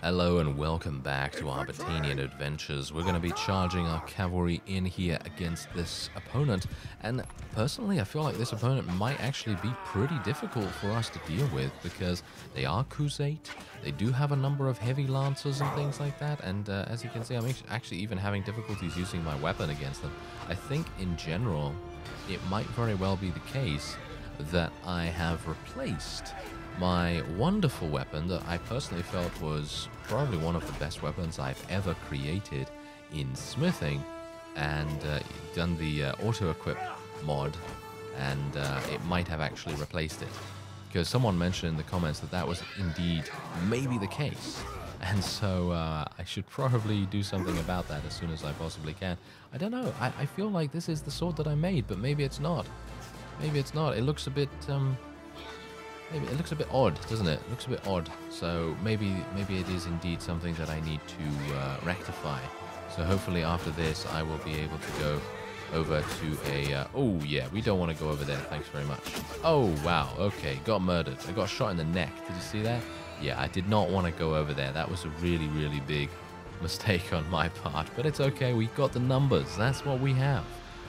Hello and welcome back to our Botanian adventures. We're going to be charging our cavalry in here against this opponent, and personally I feel like this opponent might actually be pretty difficult for us to deal with because they are Kaoses, they do have a number of heavy lancers and things like that, and as you can see I'm actually even having difficulties using my weapon against them. I think in general it might very well be the case that I have replaced my wonderful weapon that I personally felt was probably one of the best weapons I've ever created in smithing, and done the auto-equip mod, and it might have actually replaced it. Because someone mentioned in the comments that that was indeed maybe the case. And so I should probably do something about that as soon as I possibly can. I don't know, I feel like this is the sword that I made, but maybe it's not. Maybe it's not. It looks a bit... Maybe it looks a bit odd, doesn't it? It looks a bit odd. So maybe it is indeed something that I need to rectify. So hopefully after this, I will be able to go over to a... oh, yeah, we don't want to go over there. Thanks very much. Oh, wow. Okay, got murdered. I got shot in the neck. Did you see that? Yeah, I did not want to go over there. That was a really, really big mistake on my part. But it's okay. We got the numbers. That's what we have.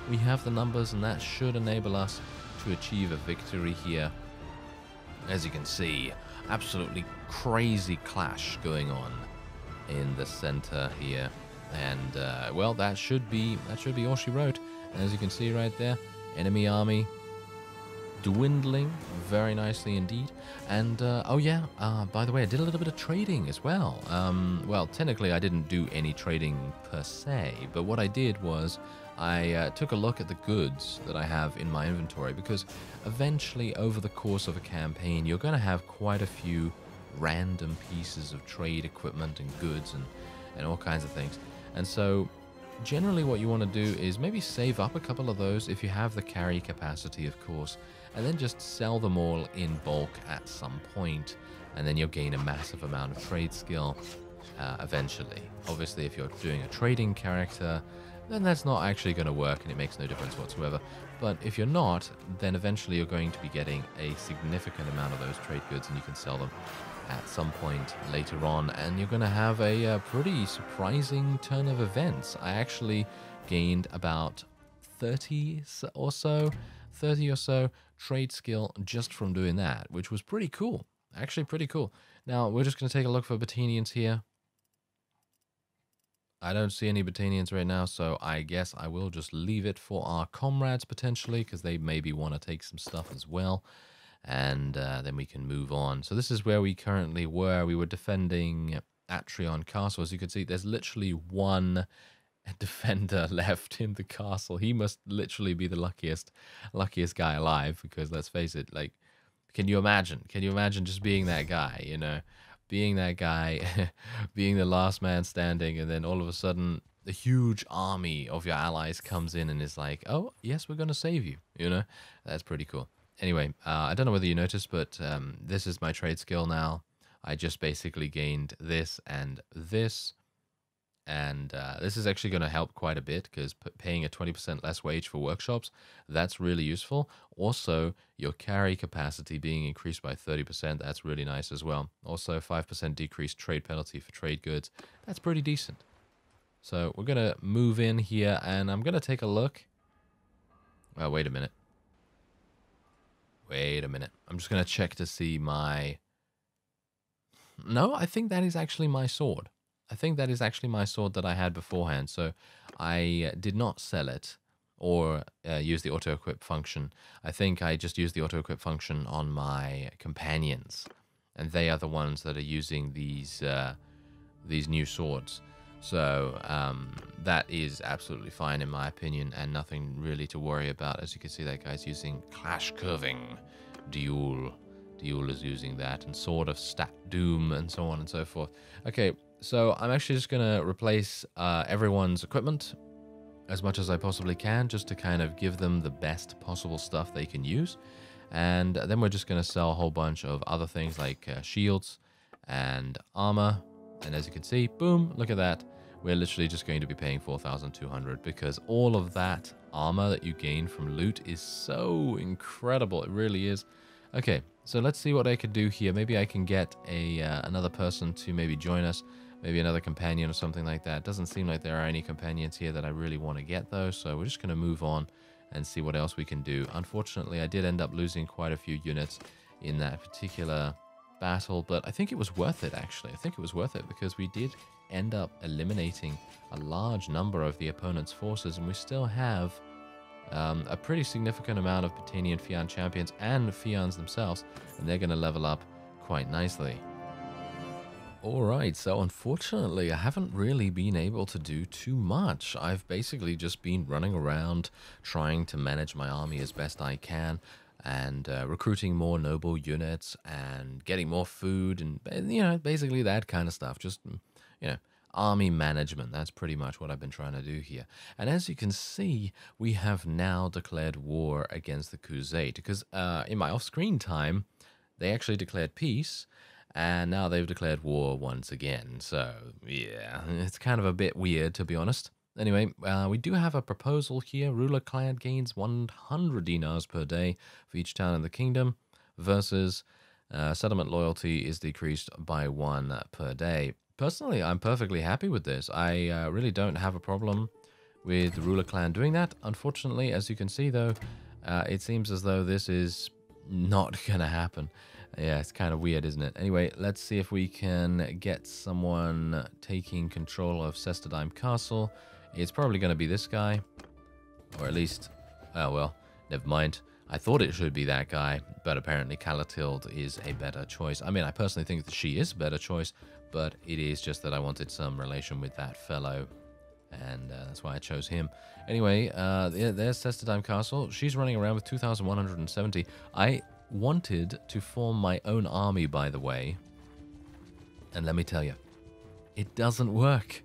We have the numbers, and that should enable us to achieve a victory here. As you can see, absolutely crazy clash going on in the center here, and well, that should be all she wrote. And as you can see right there, enemy army dwindling very nicely indeed. And oh yeah, by the way, I did a little bit of trading as well. Well, technically I didn't do any trading per se, but what I did was I took a look at the goods that I have in my inventory, because eventually over the course of a campaign you're going to have quite a few random pieces of trade equipment and goods and all kinds of things. And so generally what you want to do is maybe save up a couple of those if you have the carry capacity, of course, and then just sell them all in bulk at some point, and then you'll gain a massive amount of trade skill eventually. Obviously if you're doing a trading character, then that's not actually going to work and it makes no difference whatsoever. But if you're not, then eventually you're going to be getting a significant amount of those trade goods, and you can sell them at some point later on, and you're going to have a pretty surprising turn of events. I actually gained about 30 or so trade skill just from doing that, which was pretty cool. Actually pretty cool. Now we're just going to take a look for Botanians here. I don't see any Botanians right now, so I guess I will just leave it for our comrades potentially, because they maybe want to take some stuff as well, and then we can move on. So this is where we currently were. We were defending Atrion Castle. As you can see, there's literally one defender left in the castle. He must literally be the luckiest guy alive, because let's face it, like, can you imagine just being that guy, you know? Being that guy, being the last man standing, and then all of a sudden a huge army of your allies comes in and is like, oh, yes, we're going to save you, you know? That's pretty cool. Anyway, I don't know whether you noticed, but this is my trade skill now. I just basically gained this and this. And this is actually going to help quite a bit, because paying a 20% less wage for workshops, that's really useful. Also, your carry capacity being increased by 30%, that's really nice as well. Also, 5% decreased trade penalty for trade goods. That's pretty decent. So we're going to move in here, and I'm going to take a look. Oh, wait a minute. Wait a minute. I'm just going to check to see my... No, I think that is actually my sword. I think that is actually my sword that I had beforehand, so I did not sell it or use the auto-equip function. I think I just used the auto-equip function on my companions, and they are the ones that are using these new swords. So that is absolutely fine in my opinion, and nothing really to worry about. As you can see, that guy's using Clash Curving. Duel is using that, and Sword of Stat Doom, and so on and so forth. Okay. So I'm actually just going to replace everyone's equipment as much as I possibly can, just to kind of give them the best possible stuff they can use. And then we're just going to sell a whole bunch of other things like shields and armor. And as you can see, boom, look at that. We're literally just going to be paying 4,200, because all of that armor that you gain from loot is so incredible. It really is. Okay, So let's see what I could do here. Maybe I can get another person to maybe join us. Maybe another companion or something like that. Doesn't seem like there are any companions here that I really want to get, though. So we're just going to move on and see what else we can do. Unfortunately, I did end up losing quite a few units in that particular battle. But I think it was worth it, actually. I think it was worth it because we did end up eliminating a large number of the opponent's forces. And we still have a pretty significant amount of Botanian Fian champions and Fians themselves. And they're going to level up quite nicely. Alright, so unfortunately I haven't really been able to do too much. I've basically just been running around trying to manage my army as best I can and recruiting more noble units and getting more food and, you know, basically that kind of stuff. Just, you know, army management. That's pretty much what I've been trying to do here. And as you can see, we have now declared war against the Crusade because in my off-screen time, they actually declared peace. And now they've declared war once again. So, yeah, it's kind of a bit weird, to be honest. Anyway, we do have a proposal here. Ruler clan gains 100 dinars per day for each town in the kingdom versus settlement loyalty is decreased by 1 per day. Personally, I'm perfectly happy with this. I really don't have a problem with the ruler clan doing that. Unfortunately, as you can see, though, it seems as though this is not going to happen. Yeah, it's kind of weird, isn't it? Anyway, let's see if we can get someone taking control of Sestadheim Castle. It's probably going to be this guy. Or at least, oh well, never mind. I thought it should be that guy, but apparently Calatilde is a better choice. I mean, I personally think that she is a better choice, but it is just that I wanted some relation with that fellow. And that's why I chose him. Anyway, there's Sestadheim Castle. She's running around with 2,170. I wanted to form my own army, by the way. And let me tell you, it doesn't work.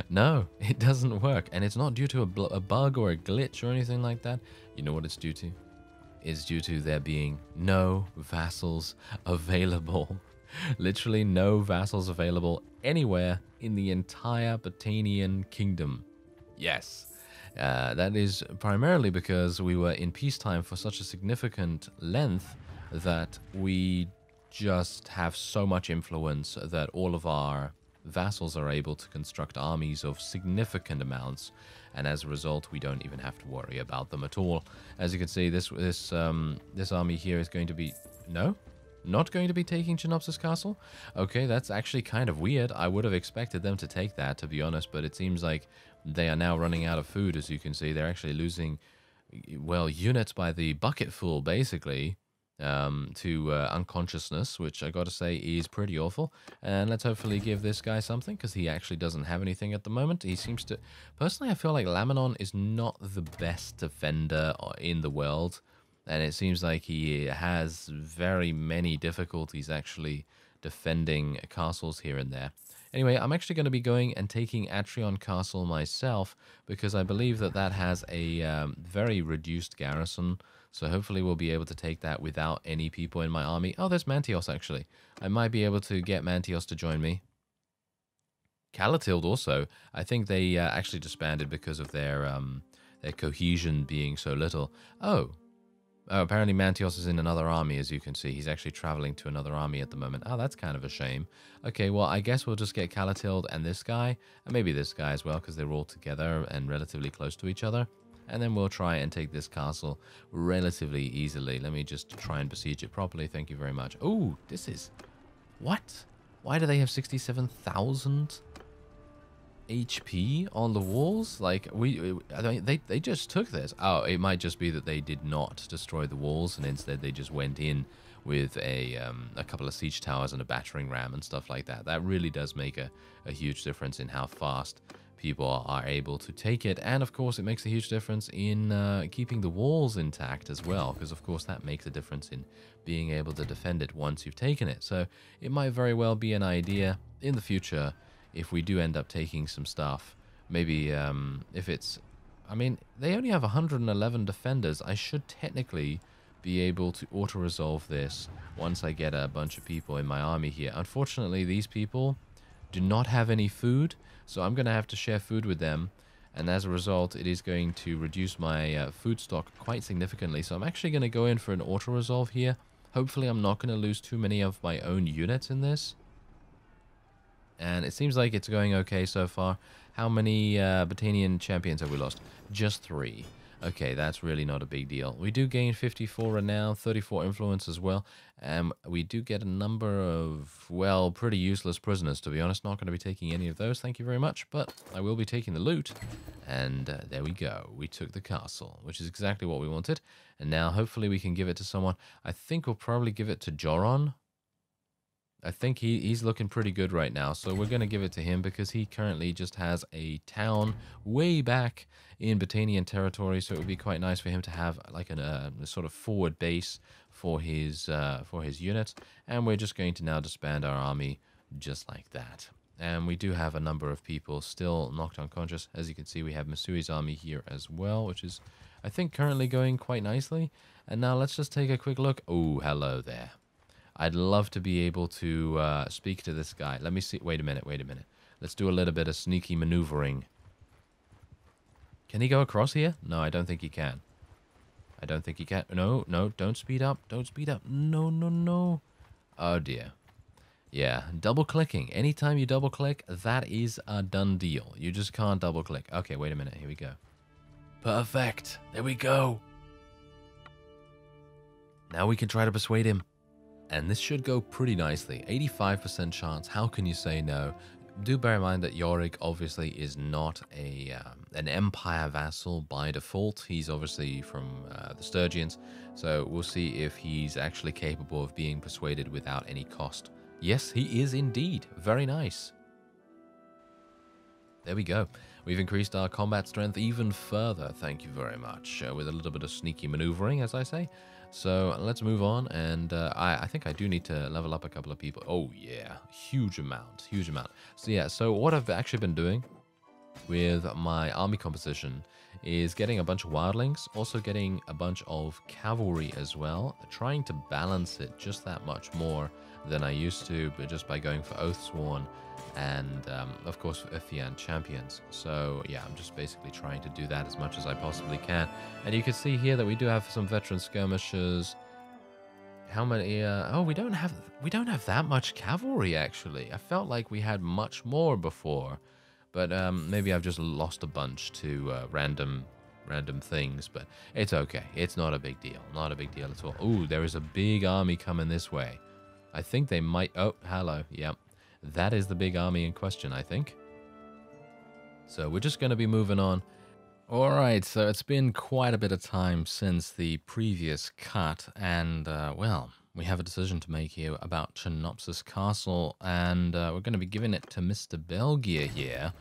No, it doesn't work. And it's not due to a bug or a glitch or anything like that. You know what it's due to? It's due to there being no vassals available. Literally no vassals available anywhere in the entire Botanian kingdom. Yes. That is primarily because we were in peacetime for such a significant length that we just have so much influence that all of our vassals are able to construct armies of significant amounts, and as a result, we don't even have to worry about them at all. As you can see, this army here is going to be not going to be taking Genopsis Castle. Okay, that's actually kind of weird. I would have expected them to take that, to be honest, but it seems like they are now running out of food. As you can see, they're actually losing, well, units by the bucketful, basically, to unconsciousness, which I gotta say is pretty awful. And let's hopefully give this guy something, because he actually doesn't have anything at the moment. He seems to... Personally, I feel like Lamanon is not the best defender in the world, and it seems like he has very many difficulties actually defending castles here and there. Anyway, I'm actually going to be going and taking Atrion Castle myself, because I believe that that has a very reduced garrison. So hopefully we'll be able to take that without any people in my army. Oh, there's Mantios, actually. I might be able to get Mantios to join me. Calatilde also. I think they actually disbanded because of their cohesion being so little. Oh, apparently Mantios is in another army, as you can see. He's actually traveling to another army at the moment. Oh, that's kind of a shame. Okay, well, I guess we'll just get Calatilde and this guy, and maybe this guy as well, because they're all together and relatively close to each other. And then we'll try and take this castle relatively easily. Let me just try and besiege it properly. Thank you very much. Oh, this is... What? Why do they have 67,000 HP on the walls? Like, I mean, they just took this. Oh, it might just be that they did not destroy the walls, and instead they just went in with a couple of siege towers and a battering ram and stuff like that. That really does make a huge difference in how fast people are able to take it. And of course, it makes a huge difference in keeping the walls intact as well, because of course that makes a difference in being able to defend it once you've taken it. So it might very well be an idea in the future if we do end up taking some stuff. Maybe if it's... I mean, they only have 111 defenders. I should technically be able to auto-resolve this once I get a bunch of people in my army here. Unfortunately, these people do not have any food, so I'm going to have to share food with them. And as a result, it is going to reduce my food stock quite significantly. So I'm actually going to go in for an auto-resolve here. Hopefully I'm not going to lose too many of my own units in this. And it seems like it's going okay so far. How many Battanian champions have we lost? Just 3. Okay, that's really not a big deal. We do gain 54 renown, 34 influence as well. And we do get a number of, well, pretty useless prisoners, to be honest. Not going to be taking any of those, thank you very much. But I will be taking the loot. And there we go. We took the castle, which is exactly what we wanted. And now hopefully we can give it to someone. I think we'll probably give it to Joron. I think he's looking pretty good right now, so we're going to give it to him because he currently just has a town way back in Battanian territory, so it would be quite nice for him to have like a sort of forward base for his units, and we're just going to now disband our army just like that. And we do have a number of people still knocked unconscious. As you can see, we have Masui's army here as well, which is, I think, currently going quite nicely. And now let's just take a quick look. Oh, hello there. I'd love to be able to speak to this guy. Let me see. Wait a minute. Let's do a little bit of sneaky maneuvering. Can he go across here? No, I don't think he can. I don't think he can. No, don't speed up. Don't speed up. No. Oh, dear. Yeah, double-clicking. Anytime you double-click, that is a done deal. You just can't double-click. Okay, wait a minute. Here we go. Perfect. There we go. Now we can try to persuade him. And this should go pretty nicely. 85% chance. How can you say no? Do bear in mind that Yorick obviously is not an Empire vassal by default. He's obviously from the Sturgians. So we'll see if he's actually capable of being persuaded without any cost. Yes, he is indeed. Very nice. There we go. We've increased our combat strength even further. Thank you very much. With a little bit of sneaky maneuvering, as I say. So let's move on, and I think I do need to level up a couple of people. Oh yeah, huge amount. So yeah, so what I've actually been doing with my army composition is getting a bunch of wildlings, also getting a bunch of cavalry as well, trying to balance it just that much more than I used to, but just by going for Oathsworn and of course Fian champions. So yeah, I'm just basically trying to do that as much as I possibly can. And you can see here that we do have some veteran skirmishers. How many? Oh, we don't have that much cavalry actually. I felt like we had much more before, but maybe I've just lost a bunch to random things. But it's okay. It's not a big deal. Not a big deal at all. Ooh, there is a big army coming this way. I think they might. Oh, hello. Yep. That is the big army in question, I think. So we're just going to be moving on. Alright, so it's been quite a bit of time since the previous cut, and, well, we have a decision to make here about Chenopsis Castle, and we're going to be giving it to Mr. Belgier here.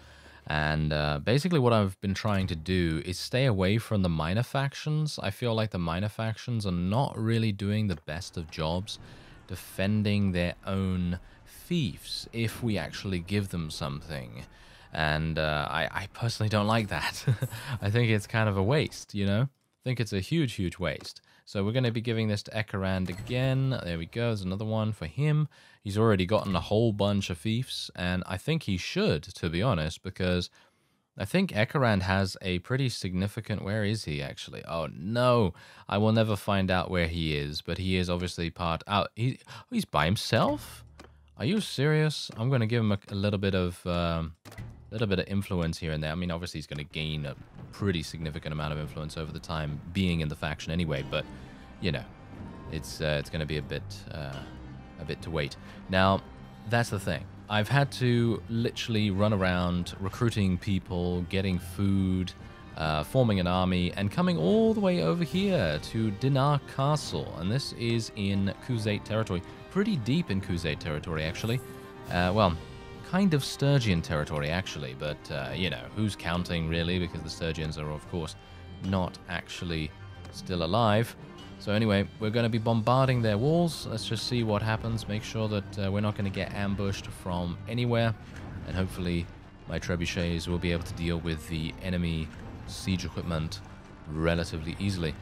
And basically what I've been trying to do is stay away from the minor factions. I feel like the minor factions are not really doing the best of jobs defending their own fiefs if we actually give them something. And I personally don't like that. I think it's kind of a waste, you know? I think it's a huge waste. So we're going to be giving this to Ekerand again. There we go. There's another one for him. He's already gotten a whole bunch of fiefs, and I think he should, to be honest, because I think Ekerand has a pretty significant... Where is he, actually? Oh, no. I will never find out where he is, but he is obviously part... Oh, he's by himself? Are you serious? I'm going to give him a little bit of influence here and there. I mean, obviously he's going to gain a pretty significant amount of influence over the time being in the faction anyway, but, you know, it's going to be a bit to wait. Now, that's the thing. I've had to literally run around recruiting people, getting food, forming an army, and coming all the way over here to Dinar Castle. And this is in Khuzait territory. Pretty deep in Khuzait territory, actually. Well, kind of Sturgian territory, actually. But, you know, who's counting, really? Because the Sturgians are, of course, not actually still alive. So anyway, we're going to be bombarding their walls. Let's just see what happens. Make sure that we're not going to get ambushed from anywhere. And hopefully my trebuchets will be able to deal with the enemy siege equipment relatively easily.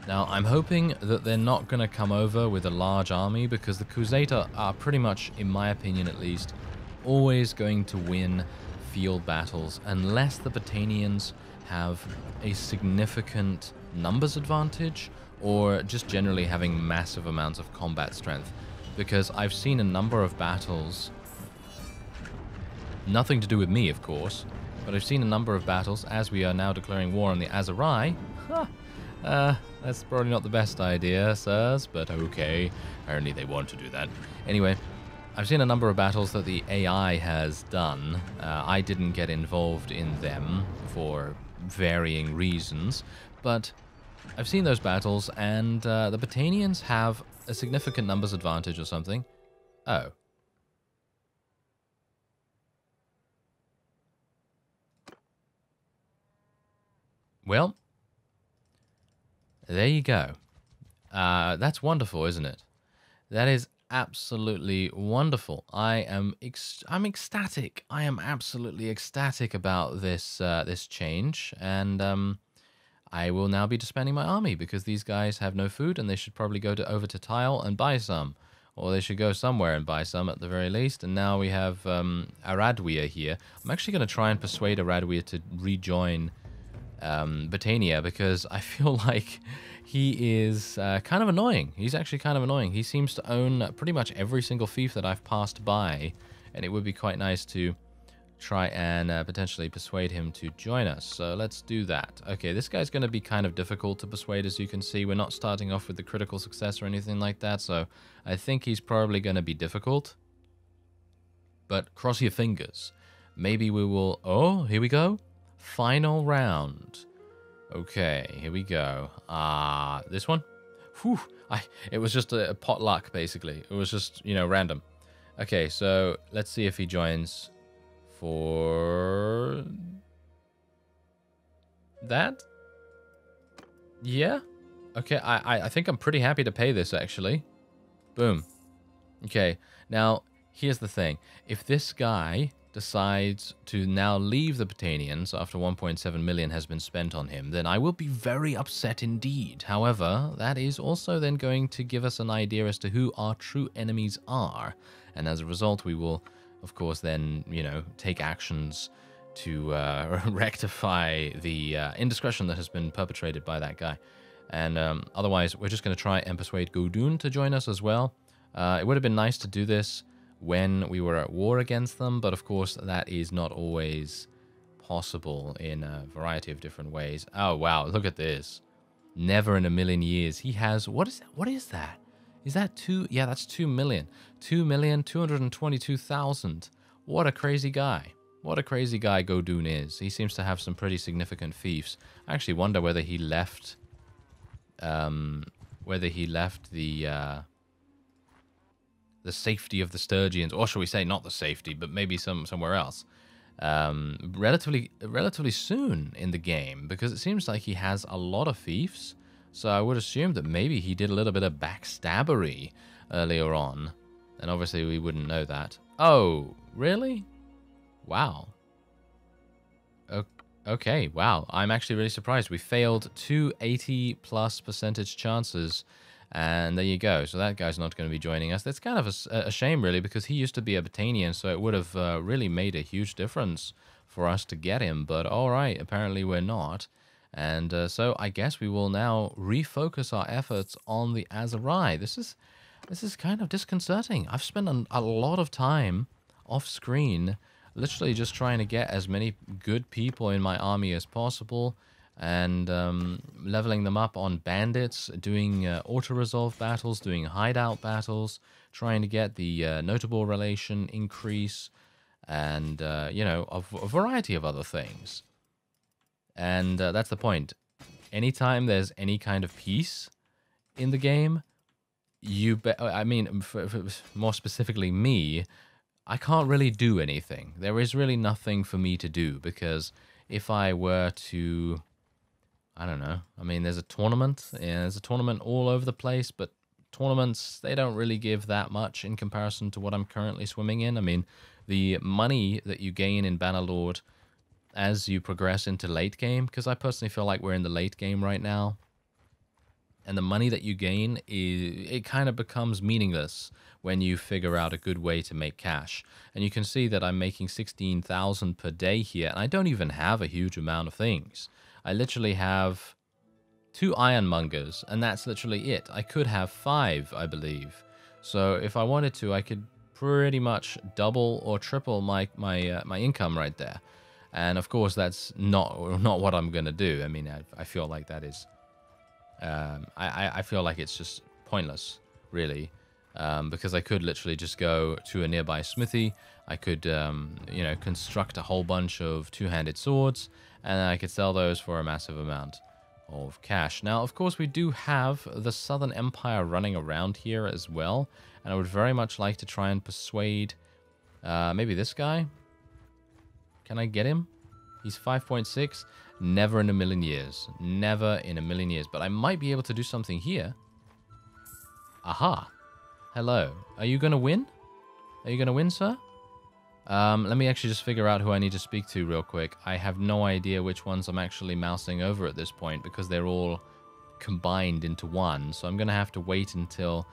Now, I'm hoping that they're not going to come over with a large army, because the Khuzait are pretty much, in my opinion at least, always going to win field battles unless the Battanians have a significant numbers advantage, or just generally having massive amounts of combat strength. Because I've seen a number of battles, nothing to do with me, of course, but I've seen a number of battles, as we are now declaring war on the Aserai. That's probably not the best idea, sirs, but okay. Apparently they want to do that. Anyway, I've seen a number of battles that the AI has done. I didn't get involved in them for varying reasons, but I've seen those battles, and the Botanians have a significant numbers advantage or something. Oh. Well, there you go. That's wonderful, isn't it? That is absolutely wonderful. I'm ecstatic. I am absolutely ecstatic about this this change, and I will now be disbanding my army because these guys have no food, and they should probably go over to Tile and buy some, or they should go somewhere and buy some at the very least. And now we have Aradwia here. I'm actually going to try and persuade Aradwia to rejoin Botania, because I feel like he is kind of annoying. He's actually kind of annoying. He seems to own pretty much every single fief that I've passed by, and it would be quite nice to try and potentially persuade him to join us. So let's do that. Okay, this guy's going to be kind of difficult to persuade, as you can see. We're not starting off with the critical success or anything like that, so I think he's probably going to be difficult. But cross your fingers. Maybe we will... Oh, here we go. Final round. Okay, here we go. This one? Whew. It was just a potluck, basically. It was just, you know, random. Okay, so let's see if he joins for that. Yeah. Okay, I think I'm pretty happy to pay this, actually. Boom. Okay, now, here's the thing. If this guy decides to now leave the Botanians after 1.7 million has been spent on him, then I will be very upset indeed. However, that is also then going to give us an idea as to who our true enemies are. And as a result, we will, of course, then, you know, take actions to rectify the indiscretion that has been perpetrated by that guy. And otherwise, we're just going to try and persuade Godun to join us as well. It would have been nice to do this when we were at war against them, but of course that is not always possible in a variety of different ways. Oh wow, look at this. Never in a million years. He has, what is that? What is that? Is that 2? Yeah, that's 2 million. 2,222,000. What a crazy guy. What a crazy guy Godun is. He seems to have some pretty significant fiefs. I actually wonder whether he left the safety of the Sturgians, or shall we say not the safety, but maybe somewhere else, relatively soon in the game, because it seems like he has a lot of fiefs. So I would assume that maybe he did a little bit of backstabbery earlier on, and obviously we wouldn't know that. Oh, really? Wow. Okay, wow. I'm actually really surprised. We failed 280+ percentage chances. And there you go. So that guy's not going to be joining us. That's kind of a shame, really, because he used to be a Botanian, so it would have really made a huge difference for us to get him. But all right, apparently we're not. And so I guess we will now refocus our efforts on the Aserai. This is kind of disconcerting. I've spent a lot of time off screen, literally just trying to get as many good people in my army as possible, and leveling them up on bandits, doing auto-resolve battles, doing hideout battles, trying to get the notable relation increase, and, you know, a variety of other things. And that's the point. Anytime there's any kind of peace in the game, I mean, for more specifically me, I can't really do anything. There is really nothing for me to do, because if I were to... I don't know. I mean, there's a tournament. Yeah, there's a tournament all over the place, but tournaments, they don't really give that much in comparison to what I'm currently swimming in. I mean, the money that you gain in Bannerlord as you progress into late game, because I personally feel like we're in the late game right now, and the money that you gain, it kind of becomes meaningless when you figure out a good way to make cash. And you can see that I'm making 16,000 per day here, and I don't even have a huge amount of things. I literally have 2 ironmongers, and that's literally it. I could have 5, I believe. So if I wanted to, I could pretty much double or triple my income right there. And of course, that's not what I'm gonna do. I mean, I feel like that is, I feel like it's just pointless, really, because I could literally just go to a nearby smithy. I could, you know, construct a whole bunch of 2-handed swords, and I could sell those for a massive amount of cash. Now, of course, we do have the Southern Empire running around here as well, and I would very much like to try and persuade maybe this guy. Can I get him? He's 5.6. Never in a million years. Never in a million years. But I might be able to do something here. Aha. Hello. Are you going to win? Are you going to win, sir? Let me actually just figure out who I need to speak to real quick. I have no idea which ones I'm actually mousing over at this point because they're all combined into one. So I'm going to have to wait until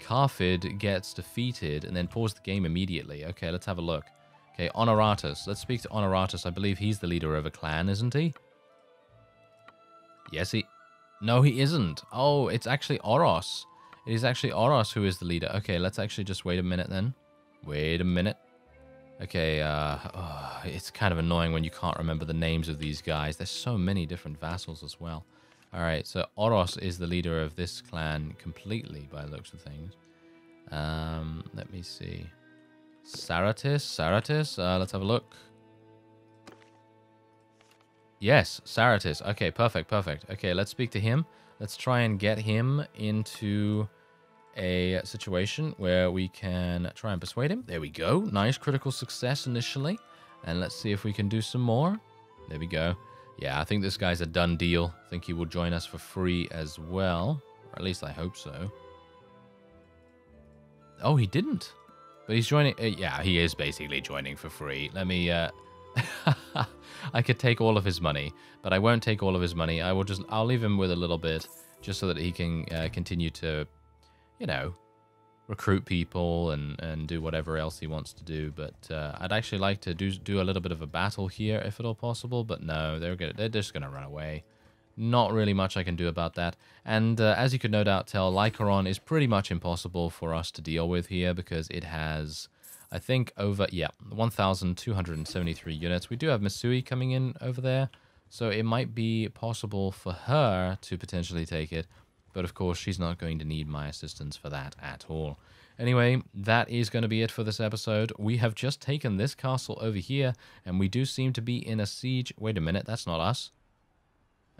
Carfid gets defeated and then pause the game immediately. Okay, let's have a look. Okay, Honoratus. Let's speak to Honoratus. I believe he's the leader of a clan, isn't he? Yes, he... No, he isn't. Oh, it's actually Oros. It is actually Oros who is the leader. Okay, let's actually just wait a minute then. Wait a minute. Okay, it's kind of annoying when you can't remember the names of these guys. There's so many different vassals as well. Alright, so Oros is the leader of this clan completely by the looks of things. Let me see. Saratis, let's have a look. Yes, Saratis. Okay, perfect. Okay, let's speak to him. Let's try and get him into a situation where we can try and persuade him. There we go. Nice critical success initially. And let's see if we can do some more. There we go. Yeah, I think this guy's a done deal. I think he will join us for free as well. Or at least I hope so. Oh, he didn't. But he's joining... yeah, he is basically joining for free. Let me... I could take all of his money, but I won't take all of his money. I'll leave him with a little bit, just so that he can continue to, you know, recruit people and do whatever else he wants to do. But I'd actually like to do a little bit of a battle here, if at all possible. But no, they're just gonna run away. Not really much I can do about that. And as you could no doubt tell, Lycaron is pretty much impossible for us to deal with here because it has, I think, over, yeah, 1,273 units. We do have Misui coming in over there, so it might be possible for her to potentially take it. But of course, she's not going to need my assistance for that at all. Anyway, that is going to be it for this episode. We have just taken this castle over here, and we do seem to be in a siege. Wait a minute, that's not us.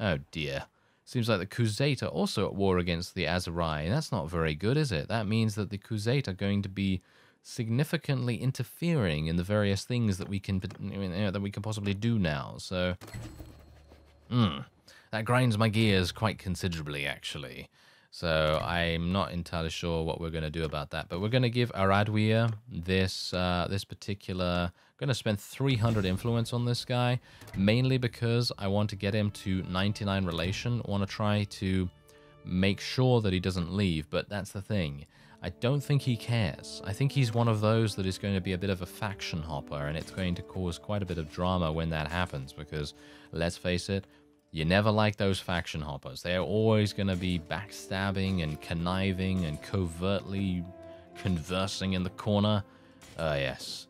Oh dear. Seems like the Kaoses are also at war against the Aserai. That's not very good, is it? That means that the Kaoses are going to be significantly interfering in the various things that we can possibly do now. So, that grinds my gears quite considerably, actually. So I'm not entirely sure what we're going to do about that. But we're going to give Aradwir this particular... I'm going to spend 300 influence on this guy, mainly because I want to get him to 99 relation. I want to try to make sure that he doesn't leave, but that's the thing. I don't think he cares. I think he's one of those that is going to be a bit of a faction hopper, and it's going to cause quite a bit of drama when that happens, because, let's face it, you never like those faction hoppers. They're always going to be backstabbing and conniving and covertly conversing in the corner. Yes.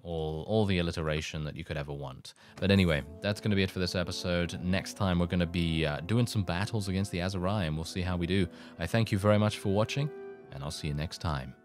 All the alliteration that you could ever want. But anyway, that's going to be it for this episode. Next time, we're going to be doing some battles against the Aserai, and we'll see how we do. I thank you very much for watching, and I'll see you next time.